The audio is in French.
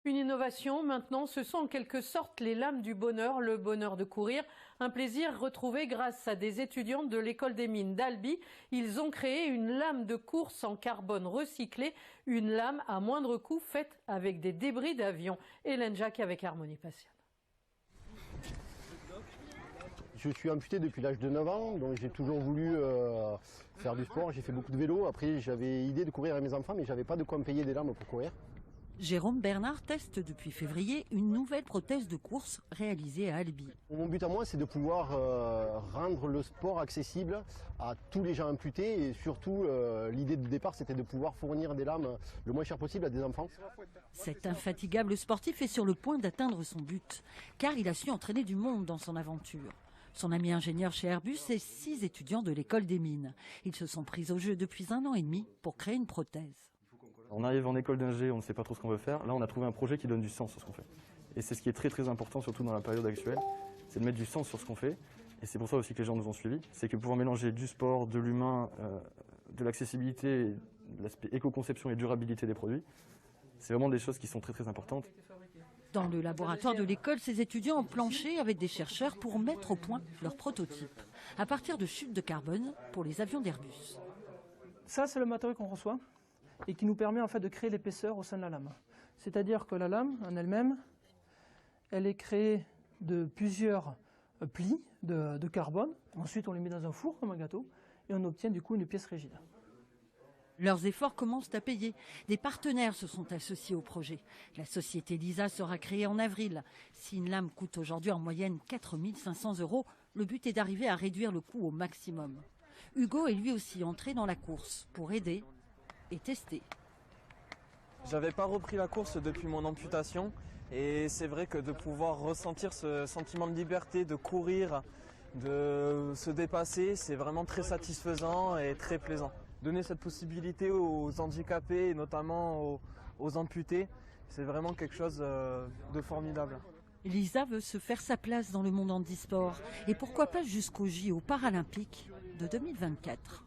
Une innovation maintenant, ce sont en quelque sorte les lames du bonheur, le bonheur de courir, un plaisir retrouvé grâce à des étudiants de l'école des mines d'Albi. Ils ont créé une lame de course en carbone recyclé, une lame à moindre coût faite avec des débris d'avions. Hélène Jacques avec Harmonie Passion. Je suis amputé depuis l'âge de 9 ans, donc j'ai toujours voulu faire du sport. J'ai fait beaucoup de vélo. Après, j'avais idée de courir avec mes enfants, mais j'avais pas de quoi me payer des lames pour courir. Jérôme Bernard teste depuis février une nouvelle prothèse de course réalisée à Albi. Mon but à moi, c'est de pouvoir rendre le sport accessible à tous les gens amputés et surtout, l'idée de départ, c'était de pouvoir fournir des lames le moins cher possible à des enfants. Cet infatigable sportif est sur le point d'atteindre son but, car il a su entraîner du monde dans son aventure. Son ami ingénieur chez Airbus et 6 étudiants de l'école des mines. Ils se sont pris au jeu depuis 1 an et demi pour créer une prothèse. On arrive en école d'ingé, on ne sait pas trop ce qu'on veut faire. Là, on a trouvé un projet qui donne du sens sur ce qu'on fait. Et c'est ce qui est très très important, surtout dans la période actuelle, c'est de mettre du sens sur ce qu'on fait. Et c'est pour ça aussi que les gens nous ont suivis. C'est que pouvoir mélanger du sport, de l'humain, de l'accessibilité, de l'aspect éco-conception et durabilité des produits, c'est vraiment des choses qui sont très très importantes. Dans le laboratoire de l'école, ces étudiants ont planché avec des chercheurs pour mettre au point leur prototype, à partir de chutes de carbone pour les avions d'Airbus. Ça, c'est le matériau qu'on reçoit et qui nous permet en fait de créer l'épaisseur au sein de la lame. C'est-à-dire que la lame en elle-même, elle est créée de plusieurs plis de carbone. Ensuite, on les met dans un four comme un gâteau et on obtient du coup une pièce rigide. Leurs efforts commencent à payer. Des partenaires se sont associés au projet. La société LISA sera créée en avril. Si une lame coûte aujourd'hui en moyenne 4 500 €, le but est d'arriver à réduire le coût au maximum. Hugo est lui aussi entré dans la course pour aider et tester. J'avais pas repris la course depuis mon amputation et c'est vrai que de pouvoir ressentir ce sentiment de liberté, de courir, de se dépasser, c'est vraiment très satisfaisant et très plaisant. Donner cette possibilité aux handicapés et notamment aux amputés, c'est vraiment quelque chose de formidable. Lisa veut se faire sa place dans le monde handisport et pourquoi pas jusqu'aux JO paralympiques de 2024.